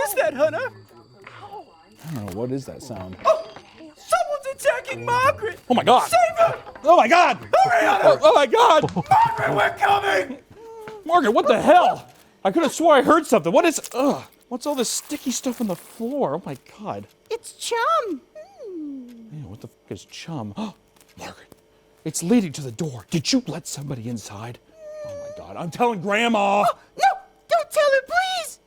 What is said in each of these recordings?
is that, Hunter? I don't know, what is that sound? Oh, someone's attacking Margaret! Oh my God! Save her! Oh my God! Hurry, Hunter! Oh my God! Margaret, we're coming! Margaret, what the hell? I could have swore I heard something. What is, what's all this sticky stuff on the floor? Oh my God. It's chum. Man, what the f is chum? Oh, Margaret, it's leading to the door. Did you let somebody inside? Oh my God, I'm telling Grandma. Oh, no, don't tell her, please.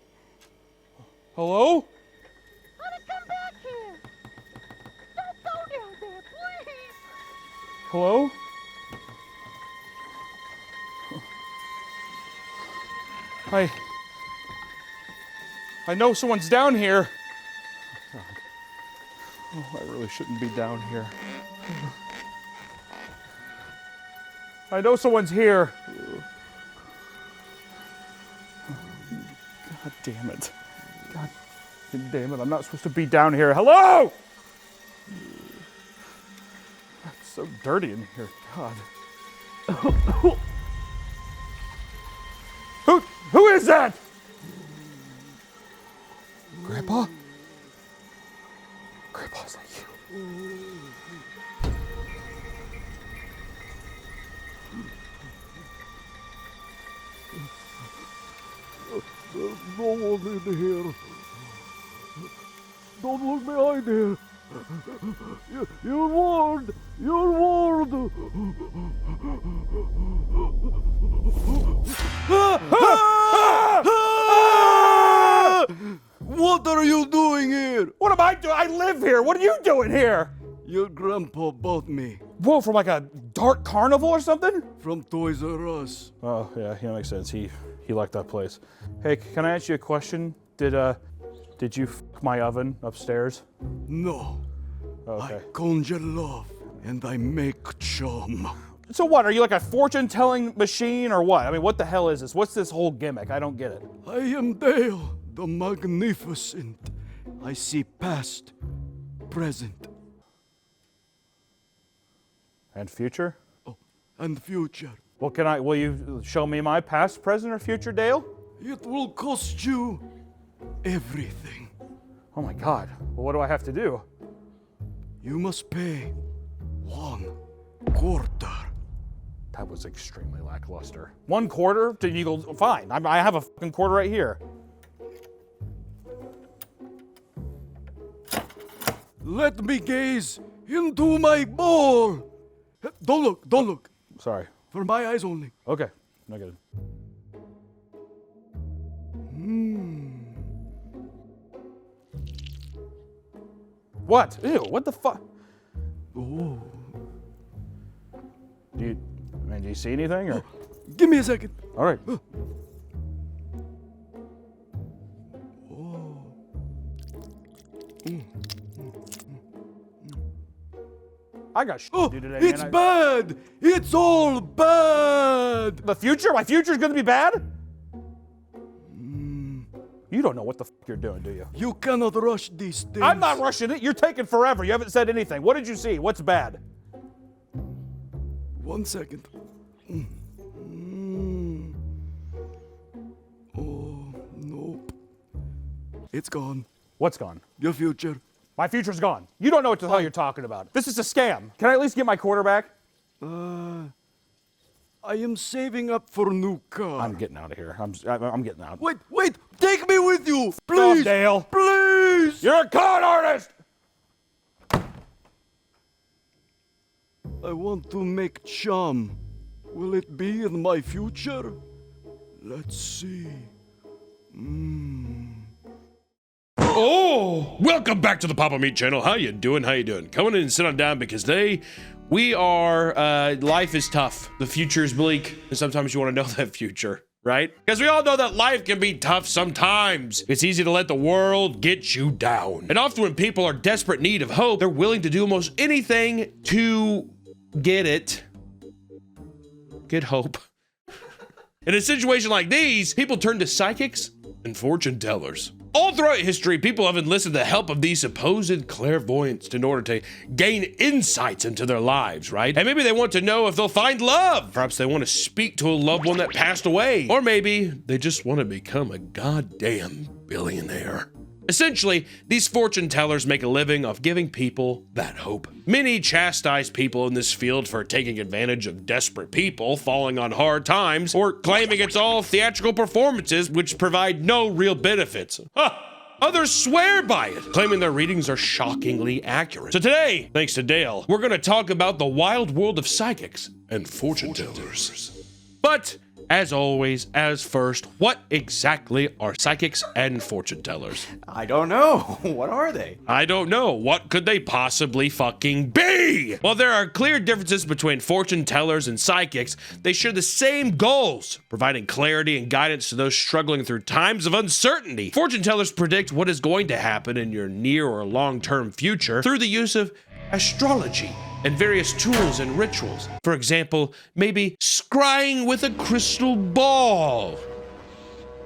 Hello? Honey, come back here. Don't go down there, please. Hello? I know someone's down here. Oh, I really shouldn't be down here. I know someone's here. God damn it. God damn it. I'm not supposed to be down here. Hello? It's so dirty in here. God. Who is that? Grandpa? Grandpa, is that you? There's no one in here. Don't look behind here. You're warned. You're warned. What are you doing here? What am I doing? I live here. What are you doing here? Your grandpa bought me Whoa, from like a dark carnival or something? from Toys R Us. Oh, yeah, makes sense. He liked that place. Hey, can I ask you a question? Did you f my oven upstairs? No, Okay. I conjure love and I make chum. So what, are you like a fortune-telling machine or what? I mean, what the hell is this? What's this whole gimmick? I don't get it. I am Dale, the Magnificent. I see past, present, And future? and future. Well, will you show me my past, present, or future, Dale? It will cost you everything. Oh my God. Well, what do I have to do? You must pay 1/4. That was extremely lackluster. 1/4? Did you go, fine, I have a fucking quarter right here. Let me gaze into my bowl. Don't look, don't look. Sorry. For my eyes only. Okay, no good. What? Ew, what the fuck? Oh, Do you see anything or? give me a second. All right. I got shit to do today, It's man. bad. It's all bad. The future? My future's gonna be bad? You don't know what the fuck you're doing, do you? You cannot rush these things. I'm not rushing it. You're taking forever. You haven't said anything. What did you see? What's bad? 1 second. Oh, nope. It's gone. What's gone? Your future. My future's gone. You don't know what the hell you're talking about. This is a scam. Can I at least get my quarter back? I am saving up for a new car. I'm getting out of here. I'm getting out. Wait, take me with you, Stop, please. Dale. Please. You're a con artist! I want to make chum. Will it be in my future? Let's see. Oh, welcome back to the Papa Meat channel. How you doing? Coming in and sit on down because life is tough. The future is bleak, and sometimes you want to know that future, right? Because we all know that life can be tough sometimes. It's easy to let the world get you down. And often when people are desperate need of hope, they're willing to do almost anything to get hope. In a situation like these, people turn to psychics and fortune tellers. All throughout history, people have enlisted the help of these supposed clairvoyants in order to gain insights into their lives, right? And maybe they want to know if they'll find love. Perhaps they want to speak to a loved one that passed away. Or maybe they just want to become a goddamn billionaire. Essentially, these fortune tellers make a living off giving people that hope. Many chastise people in this field for taking advantage of desperate people falling on hard times, or claiming it's all theatrical performances which provide no real benefits. Others swear by it, claiming their readings are shockingly accurate. So today, thanks to Dale, we're going to talk about the wild world of psychics and fortune tellers. But as always, as first, what exactly are psychics and fortune tellers? I don't know. What are they? I don't know. What could they possibly fucking be? While there are clear differences between fortune tellers and psychics, they share the same goals, providing clarity and guidance to those struggling through times of uncertainty. Fortune tellers predict what is going to happen in your near or long-term future through the use of astrology and various tools and rituals. For example, maybe scrying with a crystal ball.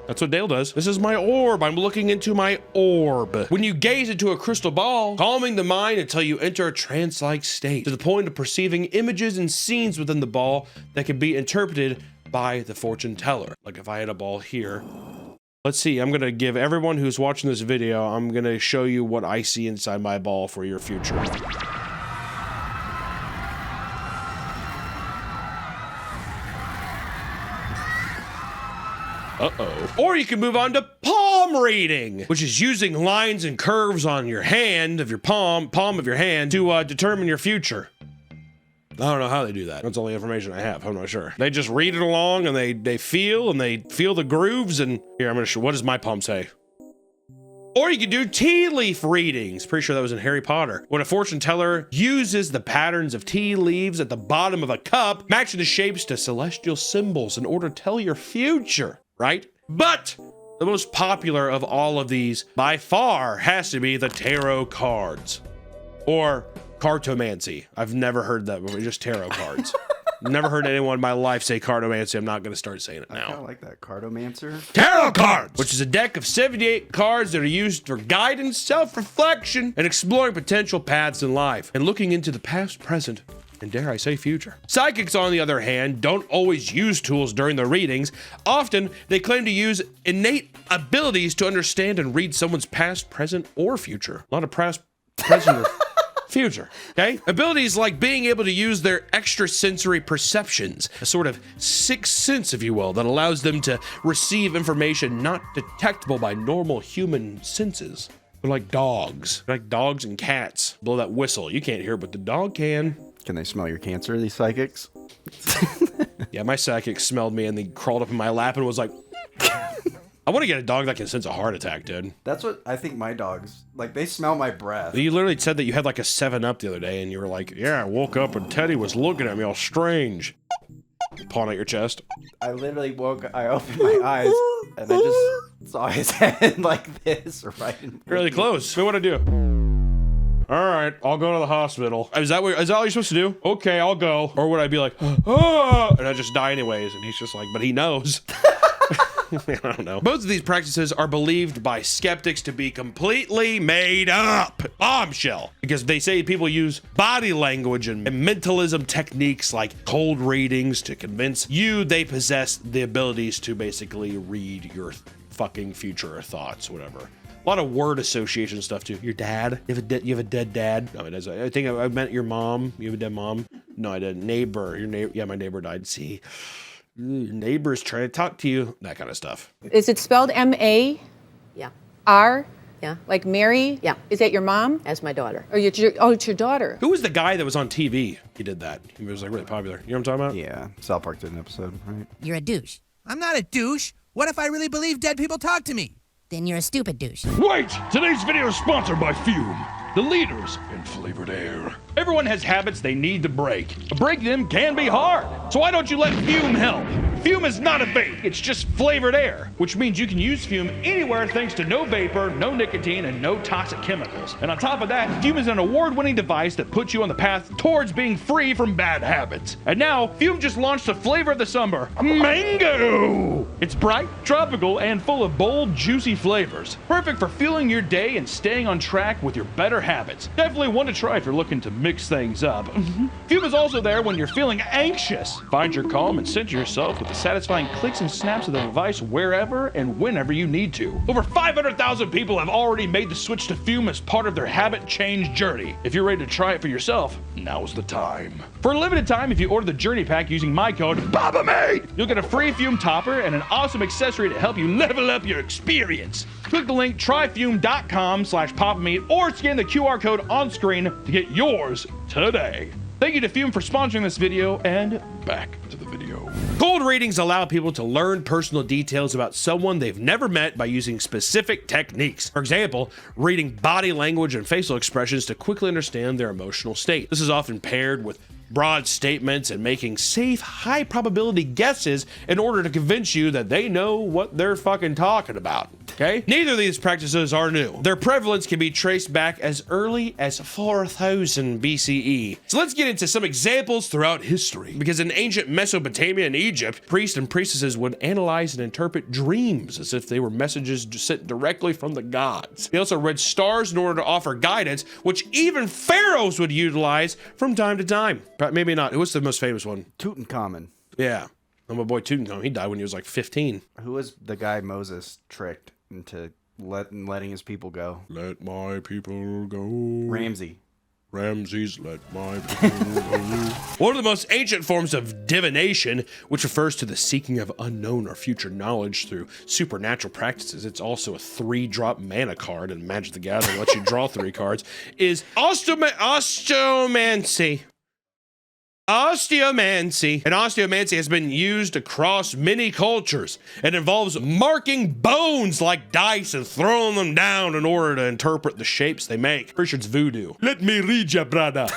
That's what Dale does. This is my orb. I'm looking into my orb. When you gaze into a crystal ball, calming the mind until you enter a trance-like state, to the point of perceiving images and scenes within the ball that can be interpreted by the fortune teller. Like if I had a ball here. Let's see, I'm gonna give everyone who's watching this video, I'm gonna show you what I see inside my ball for your future. Uh-oh. Or you can move on to palm reading, which is using lines and curves on your hand of your palm of your hand to determine your future. I don't know how they do that. That's all the information I have. I'm not sure. They just read it along and they feel the grooves and here, I'm gonna show, what does my palm say? Or you can do tea leaf readings. Pretty sure that was in Harry Potter. When a fortune teller uses the patterns of tea leaves at the bottom of a cup, matching the shapes to celestial symbols in order to tell your future, right? But the most popular of all of these by far has to be the tarot cards or cartomancy. I've never heard that before, just tarot cards. Never heard anyone in my life say cartomancy. I'm not going to start saying it now. I kind of like that. Cartomancer. Tarot cards, which is a deck of 78 cards that are used for guidance, self-reflection, and exploring potential paths in life, and looking into the past, present, and dare I say future. Psychics, on the other hand, don't always use tools during their readings. Often, they claim to use innate abilities to understand and read someone's past, present, or future. A lot of past, present, or future, okay? Abilities like being able to use their extrasensory perceptions, a sort of sixth sense, if you will, that allows them to receive information not detectable by normal human senses. They're like dogs. They're like dogs and cats. Blow that whistle. You can't hear it, but the dog can. Can they smell your cancer, these psychics? Yeah, my psychic smelled me and they crawled up in my lap and was like, I want to get a dog that can sense a heart attack, dude. That's what I think my dogs, like, they smell my breath. You literally said that you had like a 7-Up the other day and you were like, yeah, I woke up and Teddy was looking at me all strange. Pawing at your chest. I literally I opened my eyes and I just saw his head like this right in Really close. So what do I do? All right, I'll go to the hospital. Is that all you're supposed to do? Okay, I'll go. Or would I be like, oh, and I just die anyways? And he's just like, but he knows. I don't know. Both of these practices are believed by skeptics to be completely made up. Bombshell. Because they say people use body language and mentalism techniques like cold readings to convince you they possess the abilities to basically read your fucking future or thoughts, whatever. A lot of word association stuff too. Your dad? You have a dead dad? No, it is. I think I meant your mom. You have a dead mom? No, I didn't. Neighbor. Your neighbor. Yeah, my neighbor died. See, your neighbor's trying to talk to you. That kind of stuff. Is it spelled M-A? Yeah. R? Yeah. Like Mary? Yeah. Is that your mom? As my daughter. Or it's your daughter. Who was the guy that was on TV? He did that. He was like really popular. You know what I'm talking about? Yeah, South Park did an episode, right? You're a douche. I'm not a douche. What if I really believe dead people talk to me? Then you're a stupid douche. Wait! Today's video is sponsored by Fume, the leaders in flavored air. Everyone has habits they need to break. But break them can be hard. So why don't you let Fume help? Fume is not a vape, it's just flavored air, which means you can use Fume anywhere thanks to no vapor, no nicotine, and no toxic chemicals. And on top of that, Fume is an award-winning device that puts you on the path towards being free from bad habits. And now, Fume just launched the flavor of the summer, Mango! It's bright, tropical, and full of bold, juicy flavors. Perfect for fueling your day and staying on track with your better habits. Definitely one to try if you're looking to mix things up. Fume is also there when you're feeling anxious. Find your calm and center yourself with with satisfying clicks and snaps of the device wherever and whenever you need to. Over 500,000 people have already made the switch to Fume as part of their habit change journey. If you're ready to try it for yourself, now's the time. For a limited time, if you order the Journey Pack using my code BABAMATE, you'll get a free Fume topper and an awesome accessory to help you level up your experience. Click the link tryfume.com/PapaMeat or scan the QR code on screen to get yours today. Thank you to Fume for sponsoring this video, and back to the video. Cold readings allow people to learn personal details about someone they've never met by using specific techniques. For example, reading body language and facial expressions to quickly understand their emotional state. This is often paired with broad statements and making safe, high probability guesses in order to convince you that they know what they're fucking talking about. Okay? Neither of these practices are new. Their prevalence can be traced back as early as 4000 BCE. So let's get into some examples throughout history. Because in ancient Mesopotamia and Egypt, priests and priestesses would analyze and interpret dreams as if they were messages sent directly from the gods. They also read stars in order to offer guidance, which even pharaohs would utilize from time to time. Maybe not. What's the most famous one? Tutankhamun. Yeah. Oh, my boy Tutankhamun. He died when he was like 15. Who was the guy Moses tricked into letting his people go? Let my people go. Ramsey. Ramses, let my people go. One of the most ancient forms of divination, which refers to the seeking of unknown or future knowledge through supernatural practices. It's also a 3-drop mana card, and Magic the Gathering lets you draw 3 cards, is osteomancy. Osteomancy. And osteomancy has been used across many cultures. It involves marking bones like dice and throwing them down in order to interpret the shapes they make. Pretty sure it's voodoo. Let me read ya, brother.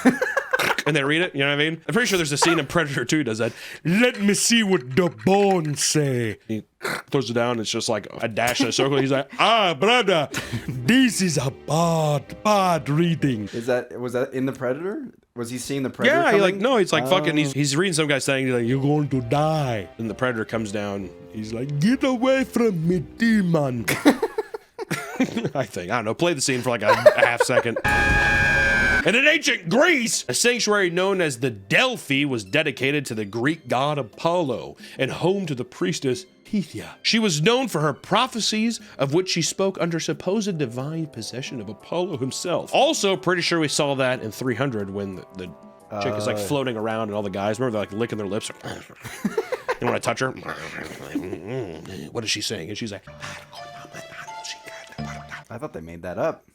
And they read it, you know what I mean? I'm pretty sure there's a scene in Predator 2 does that. Let me see what the bones say. He throws it down, it's just like a dash in a circle. He's like, brother, this is a bad reading. Was that in the Predator? Was he seeing the Predator? Yeah, coming? he's like fucking, he's reading some guy saying, he's like, you're going to die. And the Predator comes down, he's like, get away from me, demon. I don't know, play the scene for like a half second. And in ancient Greece, a sanctuary known as the Delphi was dedicated to the Greek god Apollo and home to the priestess Pythia. She was known for her prophecies, of which she spoke under supposed divine possession of Apollo himself. Also, pretty sure we saw that in 300 when the chick is like floating around and all the guys, remember, they're like licking their lips. You want to touch her? What is she saying? And she's like, I thought they made that up.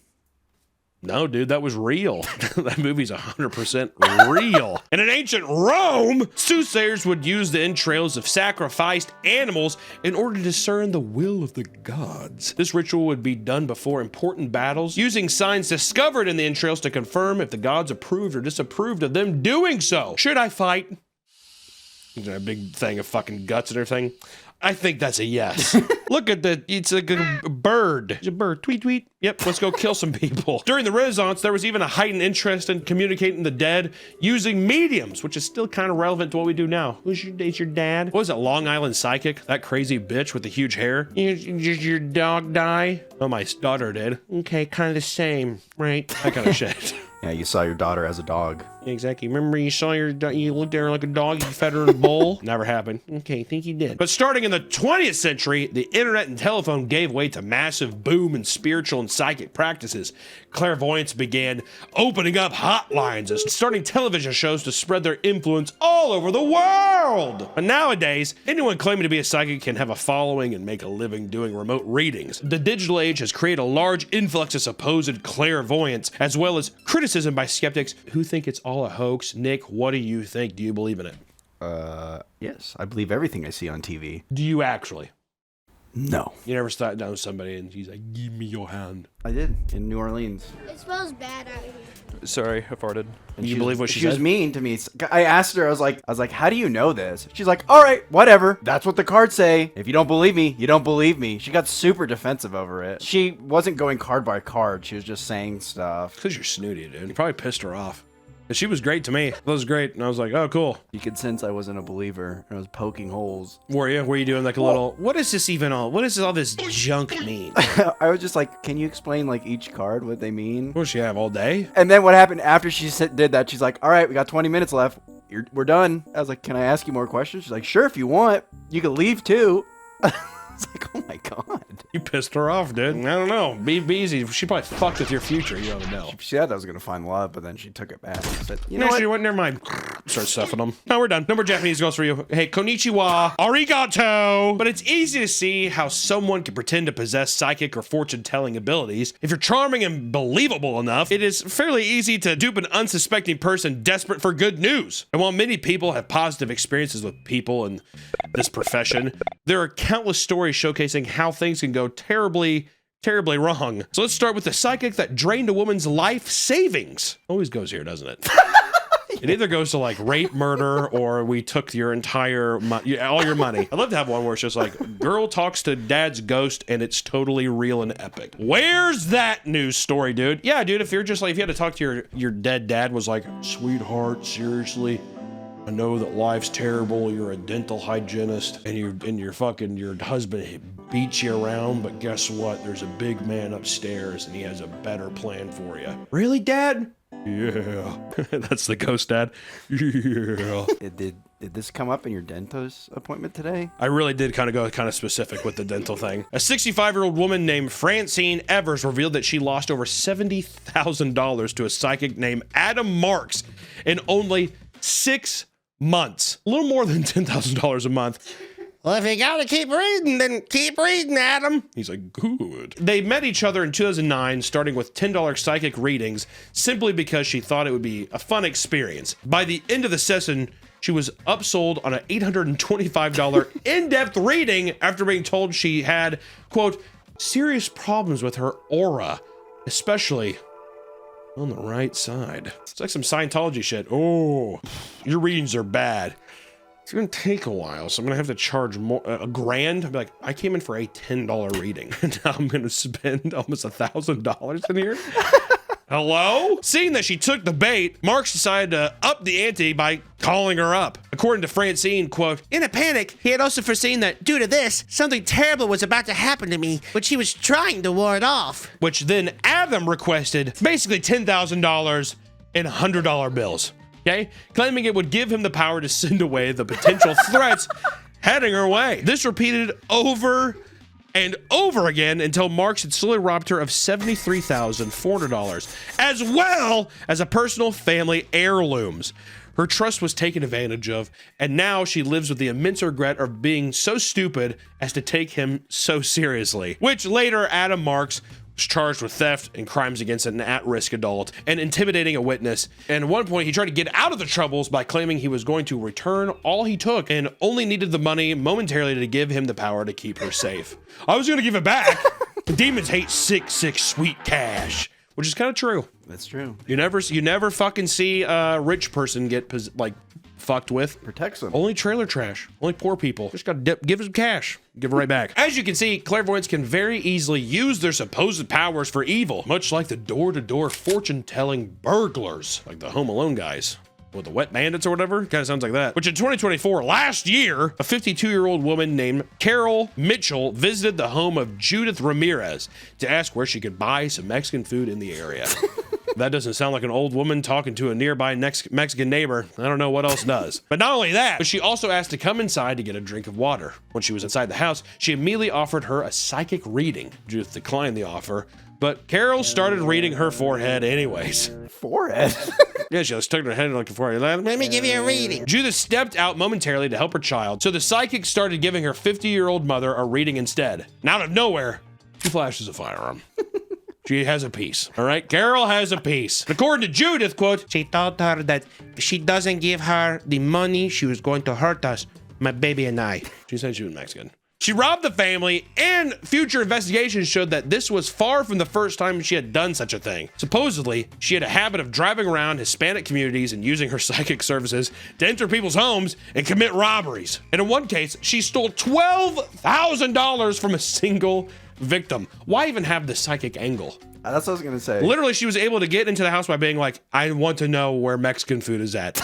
no, dude, that was real. That movie's 100% real. And in ancient Rome, soothsayers would use the entrails of sacrificed animals in order to discern the will of the gods. This ritual would be done before important battles, using signs discovered in the entrails to confirm if the gods approved or disapproved of them doing so. Should I fight? A big thing of fucking guts and everything. I think that's a yes. Look at it's like a bird. It's a bird. Tweet, tweet. Yep, let's go kill some people. During the Renaissance, there was even a heightened interest in communicating the dead using mediums, which is still kind of relevant to what we do now. Who's your dad? What was it, Long Island Psychic? That crazy bitch with the huge hair? Did your dog die? Oh, my daughter did. Okay, kind of the same, right? That kind of shit. Yeah, you saw your daughter as a dog. Exactly. Remember you saw you looked at her like a dog, you fed her in a bowl? Never happened. Okay, think you did. But starting in the 20th century, the internet and telephone gave way to massive boom in spiritual and psychic practices. Clairvoyants began opening up hotlines and starting television shows to spread their influence all over the world. But nowadays, anyone claiming to be a psychic can have a following and make a living doing remote readings. The digital age has created a large influx of supposed clairvoyants, as well as criticism by skeptics who think it's all a hoax. Nick, what do you think? Do you believe in it? Yes, I believe everything I see on TV. Do you actually? No. You never sat down with somebody and she's like, give me your hand. I did, in New Orleans. It smells bad out here. Sorry, I farted. And you believe what she She was said? mean to me. I asked her, I was like, how do you know this? She's like, all right, whatever. That's what the cards say. If you don't believe me, you don't believe me. She got super defensive over it. She wasn't going card by card. She was just saying stuff. Because you're snooty, dude. You probably pissed her off. But she was great to me. That was great. And I was like, oh, cool. You could sense I wasn't a believer. I was poking holes. Were you? Were you doing like a little, what is this even all? What does all this junk mean? I was just like, can you explain like each card, what they mean? What does she have all day? And then what happened after she did that, she's like, all right, we got 20 minutes left. we're done. I was like, can I ask you more questions? She's like, sure, if you want. You can leave too. It's like, oh my God. You pissed her off, dude. I don't know. Be easy. She probably fucked with your future. You don't know. She said I was going to find love, but then she took it back. She said, you know No, what? she went, never mind. Start stuffing them. No, we're done. No more Japanese girls for you. Hey, konnichiwa, arigato. But it's easy to see how someone can pretend to possess psychic or fortune-telling abilities. If you're charming and believable enough, it is fairly easy to dupe an unsuspecting person desperate for good news. And while many people have positive experiences with people in this profession, there are countless stories showcasing how things can go terribly wrong. So let's start with the psychic that drained a woman's life savings. Always goes here, doesn't it? It either goes to like rape, murder, or we took your entire all your money. I'd love to have one where it's just like girl talks to dad's ghost and it's totally real and epic. Where's that news story, dude? Yeah, dude, if you're just like, if you had to talk to your dead dad was like, sweetheart, seriously, I know that life's terrible. You're a dental hygienist and your husband beats you around, but guess what? There's a big man upstairs and he has a better plan for you. Really, Dad? Yeah. That's the ghost dad. Yeah. Did this come up in your dentist appointment today? I really did kind of specific with the dental thing. A 65-year-old woman named Francine Evers revealed that she lost over $70,000 to a psychic named Adam Marks in only 6 months. A little more than $10,000 a month. Well, if you gotta keep reading, then keep reading, Adam. He's like, good. They met each other in 2009, starting with $10 psychic readings, simply because she thought it would be a fun experience. By the end of the session, she was upsold on an $825 in-depth reading after being told she had, quote, serious problems with her aura, especially on the right side. It's like some Scientology shit. Oh, your readings are bad. It's gonna take a while, so I'm gonna have to charge more, $1,000. I'll be like, I came in for a $10 reading, and now I'm gonna spend almost $1,000 in here. Hello? Seeing that she took the bait, Marks decided to up the ante by calling her up. According to Francine, quote, in a panic, he had also foreseen that due to this, something terrible was about to happen to me, which he was trying to ward off. Which then Adam requested basically $10,000 in $100 bills. Okay? Claiming it would give him the power to send away the potential threats heading her way. This repeated over and over again until Marks had slowly robbed her of $73,400, as well as a personal family heirlooms. Her trust was taken advantage of, and now she lives with the immense regret of being so stupid as to take him so seriously. Which later Adam Marks was charged with theft and crimes against an at-risk adult and intimidating a witness. And at one point, he tried to get out of the troubles by claiming he was going to return all he took and only needed the money momentarily to give him the power to keep her safe. I was going to give it back. Demons hate sick sweet cash, which is kind of true. That's true. You never fucking see a rich person get fucked with. Protects them. Only trailer trash. Only poor people. Just gotta give them cash. Give it right back. As you can see, clairvoyants can very easily use their supposed powers for evil, much like the door-to-door fortune-telling burglars, like the Home Alone guys. With the Wet Bandits or whatever. Kind of sounds like that. Which in 2024, last year, a 52-year-old woman named Carol Mitchell visited the home of Judith Ramirez to ask where she could buy some Mexican food in the area. That doesn't sound like an old woman talking to a nearby Mexican neighbor. I don't know what else does. But not only that, but she also asked to come inside to get a drink of water. When she was inside the house, she immediately offered her a psychic reading. Judith declined the offer, but Carol started reading her forehead anyways. Forehead? Yeah, she stuck her head in like a forehead. Let me give you a reading. Judith stepped out momentarily to help her child, so the psychic started giving her 50-year-old mother a reading instead. And out of nowhere, she flashes a firearm. She has a piece, all right? Carol has a piece. According to Judith, quote, she told her that if she doesn't give her the money, she was going to hurt us, my baby and I. She said she was Mexican. She robbed the family, and future investigations showed that this was far from the first time she had done such a thing. Supposedly, she had a habit of driving around Hispanic communities and using her psychic services to enter people's homes and commit robberies. And in one case, she stole $12,000 from a single victim. Why even have the psychic angle? That's what I was gonna say. Literally, she was able to get into the house by being like, I want to know where Mexican food is at.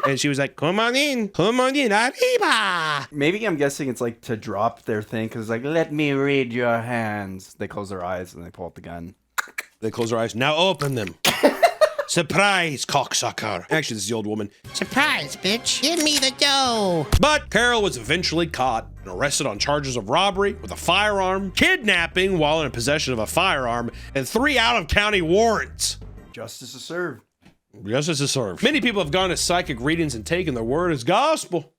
And she was like, come on in, arriba. Maybe I'm guessing it's like to drop their thing, because it's like, let me read your hands. They close their eyes and they pull out the gun. They close their eyes. Now open them. Surprise, cocksucker. Actually, this is the old woman. Surprise, bitch. Give me the dough. But Carol was eventually caught and arrested on charges of robbery with a firearm, kidnapping while in possession of a firearm, and 3 out-of-county warrants. Justice is served. Justice is served. Many people have gone to psychic readings and taken their word as gospel.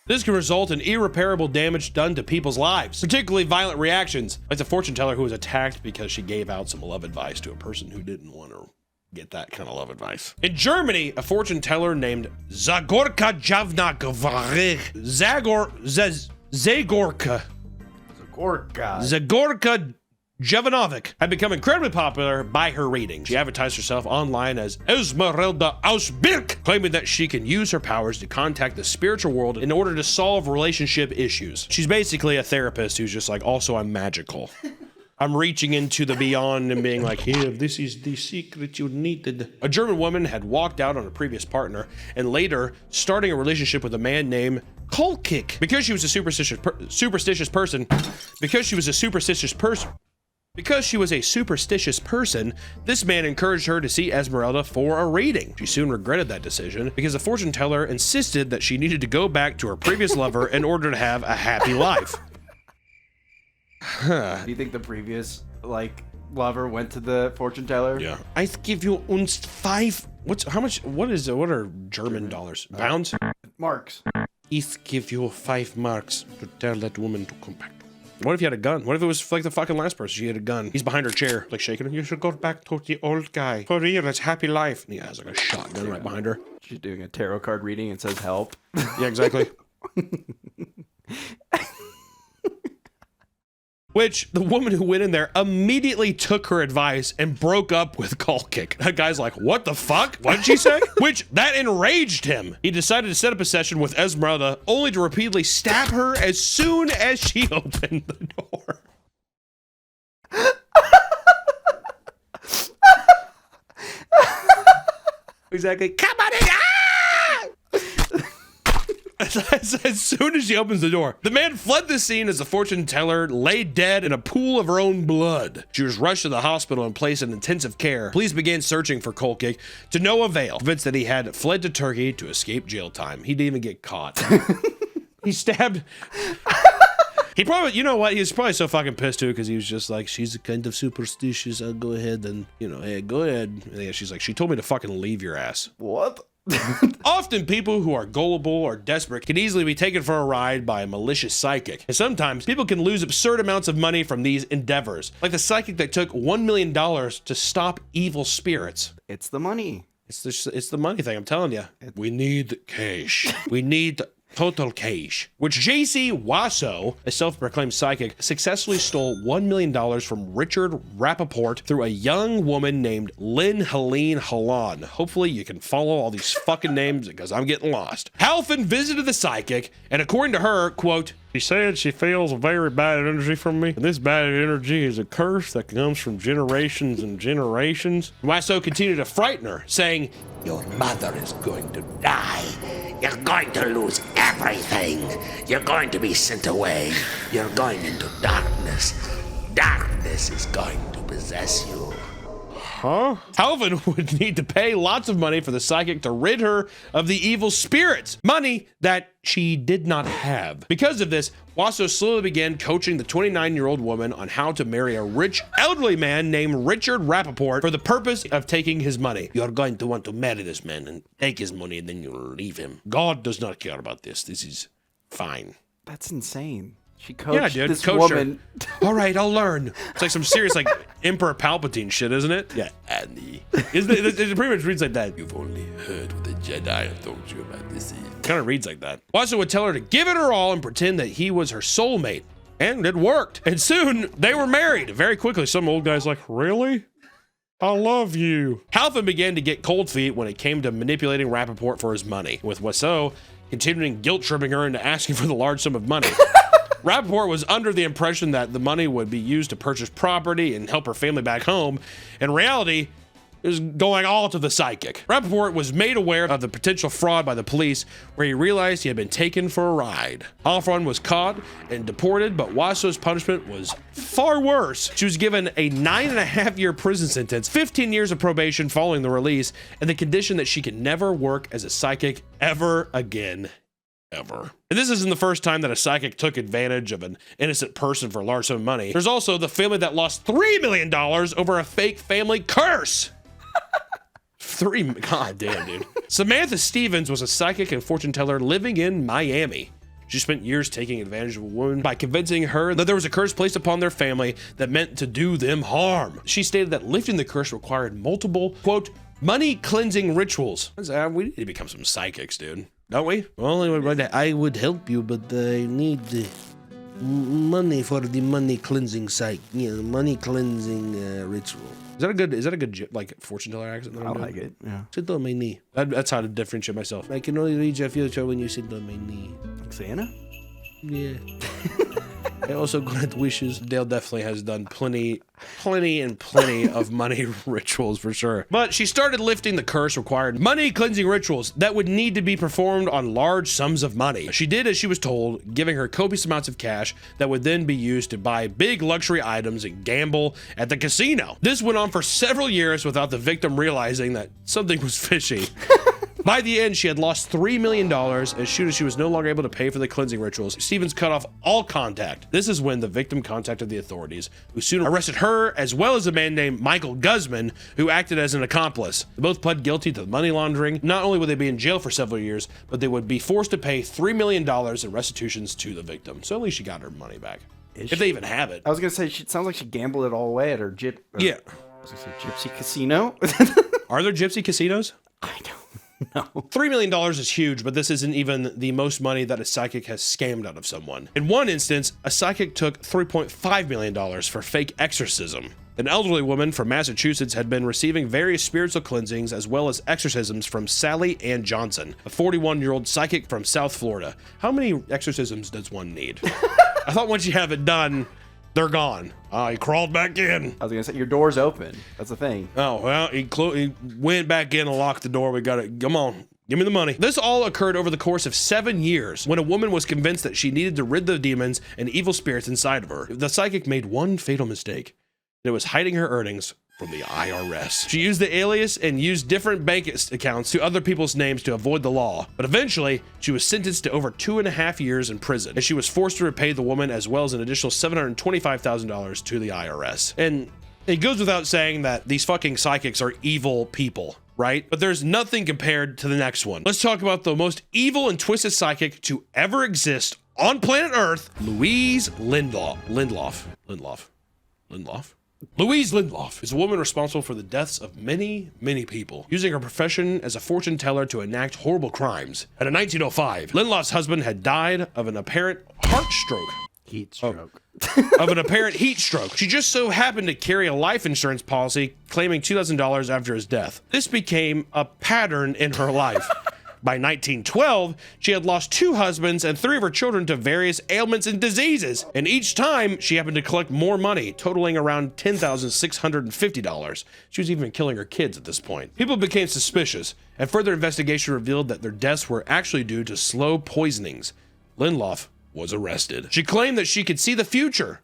This can result in irreparable damage done to people's lives, particularly violent reactions, like the fortune teller who was attacked because she gave out some love advice to a person who didn't want to get that kind of love advice. In Germany, a fortune teller named Zagorka Zagorka Jovanovic had become incredibly popular by her readings. She advertised herself online as Esmeralda Ausbirk, claiming that she can use her powers to contact the spiritual world in order to solve relationship issues. She's basically a therapist who's just like, also, I'm magical. I'm reaching into the beyond and being like, here, this is the secret you needed. A German woman had walked out on a previous partner and later starting a relationship with a man named Kolkik. Because she was a superstitious person, this man encouraged her to see Esmeralda for a reading. She soon regretted that decision because the fortune teller insisted that she needed to go back to her previous lover in order to have a happy life. Do you think the previous, lover went to the fortune teller? Yeah. I give you uns 5. What are German dollars? Pounds? Marks. I give you 5 marks to tell that woman to come back. What if you had a gun? What if it was like the fucking last person? She had a gun. He's behind her chair, like shaking her. You should go back to the old guy. For real, it's happy life. And he has like a shotgun right behind her. She's doing a tarot card reading and says help. Yeah, exactly. Which the woman who went in there immediately took her advice and broke up with Kolkik. That guy's like, what the fuck? What did she say? Which that enraged him. He decided to set up a session with Esmeralda only to repeatedly stab her as soon as she opened the door. Exactly. Come on in. As soon as she opens the door, the man fled the scene as the fortune teller lay dead in a pool of her own blood. She was rushed to the hospital and placed in intensive care. Police began searching for Kolkik to no avail, convinced that he had fled to Turkey to escape jail time. He didn't even get caught. He stabbed... He probably, you know what? He was probably so fucking pissed too because he was just like, she's kind of superstitious. I'll go ahead and, hey, go ahead. And yeah, she's like, she told me to fucking leave your ass. What? Often people who are gullible or desperate can easily be taken for a ride by a malicious psychic. And sometimes people can lose absurd amounts of money from these endeavors. Like the psychic that took $1 million to stop evil spirits. It's the money. It's the money thing, I'm telling you. We need cash. We need total cash. Which J.C. Wasso, a self-proclaimed psychic, successfully stole $1 million from Richard Rappaport through a young woman named Lynn Helene Halon. Hopefully you can follow all these fucking names because I'm getting lost. Halfin visited the psychic, and according to her, quote, she said she feels a very bad energy from me, and this bad energy is a curse that comes from generations and generations. Wasso continued to frighten her, saying, your mother is going to die. You're going to lose everything. You're going to be sent away. You're going into darkness. Darkness is going to possess you. Huh? Halvin would need to pay lots of money for the psychic to rid her of the evil spirits. Money that she did not have. Because of this, Wasso slowly began coaching the 29-year-old woman on how to marry a rich, elderly man named Richard Rappaport for the purpose of taking his money. You're going to want to marry this man and take his money and then you'll leave him. God does not care about this. This is fine. That's insane. She coached this coach woman. All right, I'll learn. It's like some serious like Emperor Palpatine shit, isn't it? Yeah. Annie, It pretty much reads like that. you've only heard what the Jedi have told you about this Eve. Kind of reads like that. Wasso would tell her to give it her all and pretend that he was her soulmate. And it worked. And soon they were married. Very quickly, some old guy's like, really? I love you. Halfin began to get cold feet when it came to manipulating Rappaport for his money, with Wasso continuing guilt-tripping her into asking for the large sum of money. Rappaport was under the impression that the money would be used to purchase property and help her family back home. In reality, was going all to the psychic. Rappaport was made aware of the potential fraud by the police, where he realized he had been taken for a ride. Hoffron was caught and deported, but Wasso's punishment was far worse. She was given a 9.5-year prison sentence, 15 years of probation following the release, and the condition that she could never work as a psychic ever again. Ever. And this isn't the first time that a psychic took advantage of an innocent person for a large sum of money. There's also the family that lost $3 million over a fake family curse. God damn, dude. Samantha Stevens was a psychic and fortune teller living in Miami. She spent years taking advantage of a woman by convincing her that there was a curse placed upon their family that meant to do them harm. She stated that lifting the curse required multiple, quote, money cleansing rituals. We need to become some psychics, dude. Don't we? Well, I would help you, but I need money for the money cleansing money cleansing ritual. Is that a good like fortune teller accent? I like it. Yeah. Sit on my knee. That's how to differentiate myself. I can only read your future when you sit on my knee. Like Santa? Yeah. I also grant wishes. Dale definitely has done plenty of money rituals for sure. But she started lifting the curse required money cleansing rituals that would need to be performed on large sums of money. She did as she was told, giving her copious amounts of cash that would then be used to buy big luxury items and gamble at the casino. This went on for several years without the victim realizing that something was fishy. By the end, she had lost $3 million as soon as she was no longer able to pay for the cleansing rituals. Stevens cut off all contact. This is when the victim contacted the authorities, who soon arrested her, as well as a man named Michael Guzman, who acted as an accomplice. They both pled guilty to money laundering. Not only would they be in jail for several years, but they would be forced to pay $3 million in restitutions to the victim. So at least she got her money back. If they even have it. I was gonna say, it sounds like she gambled it all away at her yeah. I was gonna say gypsy casino. Are there gypsy casinos? I don't. No. $3 million is huge, but this isn't even the most money that a psychic has scammed out of someone. In one instance, a psychic took $3.5 million for fake exorcism. An elderly woman from Massachusetts had been receiving various spiritual cleansings as well as exorcisms from Sally Ann Johnson, a 41-year-old psychic from South Florida. How many exorcisms does one need? I thought once you have it done, they're gone. He crawled back in. I was gonna say, your door's open. That's the thing. Oh, well, he went back in and locked the door. We got it. Come on. Give me the money. This all occurred over the course of 7 years when a woman was convinced that she needed to rid the demons and evil spirits inside of her. The psychic made one fatal mistake. It was hiding her earnings from the IRS. She used the alias and used different bank accounts to other people's names to avoid the law. But eventually, she was sentenced to over 2.5 years in prison, and she was forced to repay the woman as well as an additional $725,000 to the IRS. And it goes without saying that these fucking psychics are evil people, right? But there's nothing compared to the next one. Let's talk about the most evil and twisted psychic to ever exist on planet Earth, Louise Lindloff. Louise Lindloff is a woman responsible for the deaths of many, many people, using her profession as a fortune teller to enact horrible crimes. And in 1905, Lindloff's husband had died of an apparent heart stroke. Heat stroke. Of an apparent heat stroke. She just so happened to carry a life insurance policy claiming $2,000 after his death. This became a pattern in her life. By 1912, she had lost 2 husbands and 3 of her children to various ailments and diseases. And each time, she happened to collect more money, totaling around $10,650. She was even killing her kids at this point. People became suspicious, and further investigation revealed that their deaths were actually due to slow poisonings. Lindloff was arrested. She claimed that she could see the future.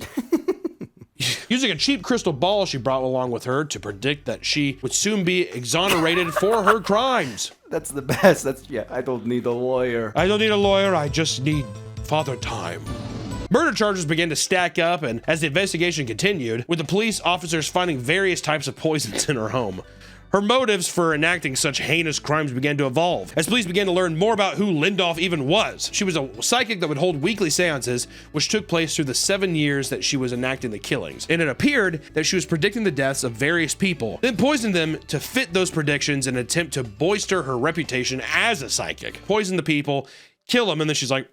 Using a cheap crystal ball she brought along with her to predict that she would soon be exonerated for her crimes. That's the best. I don't need a lawyer. I don't need a lawyer. I just need Father Time. Murder charges began to stack up, and as the investigation continued, with the police officers finding various types of poisons in her home. Her motives for enacting such heinous crimes began to evolve, as police began to learn more about who Lindloff even was. She was a psychic that would hold weekly seances, which took place through the 7 years that she was enacting the killings. And it appeared that she was predicting the deaths of various people, then poisoned them to fit those predictions in an attempt to bolster her reputation as a psychic. Poison the people, kill them, and then she's like,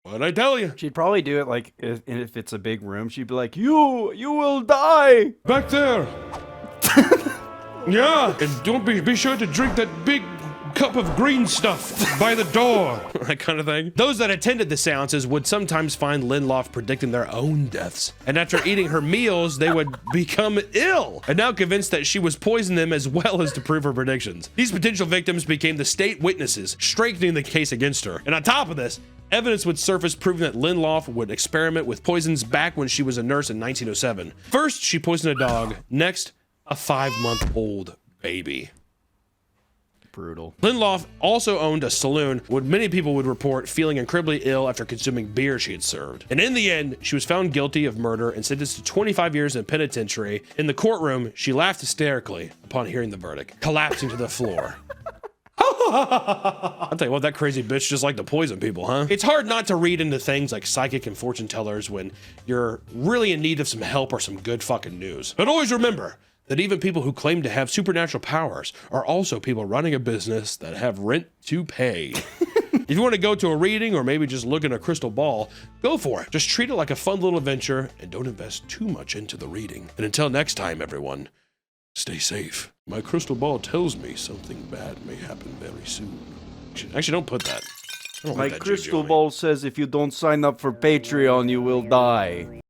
what'd I tell you? She'd probably do it like if it's a big room. She'd be like, you will die back there. Yeah, and don't be sure to drink that big cup of green stuff by the door, that kind of thing. Those that attended the seances would sometimes find Lindelof predicting their own deaths. And after eating her meals, they would become ill, and now convinced that she was poisoning them as well as to prove her predictions. These potential victims became the state witnesses, strengthening the case against her. And on top of this, evidence would surface proving that Lindelof would experiment with poisons back when she was a nurse in 1907. First, she poisoned a dog. Next, a 5-month-old baby. Brutal. Lindelof also owned a saloon where many people would report feeling incredibly ill after consuming beer she had served. And in the end, she was found guilty of murder and sentenced to 25 years in penitentiary. In the courtroom, she laughed hysterically upon hearing the verdict, collapsing to the floor. I'll tell you what, that crazy bitch just liked to poison people, huh? It's hard not to read into things like psychic and fortune tellers when you're really in need of some help or some good fucking news. But always remember that even people who claim to have supernatural powers are also people running a business that have rent to pay. If you want to go to a reading or maybe just look in a crystal ball, go for it. Just treat it like a fun little adventure and don't invest too much into the reading. And until next time, everyone, stay safe. My crystal ball tells me something bad may happen very soon. Actually, don't put that. I don't My want that crystal juju. ball says if you don't sign up for Patreon, you will die.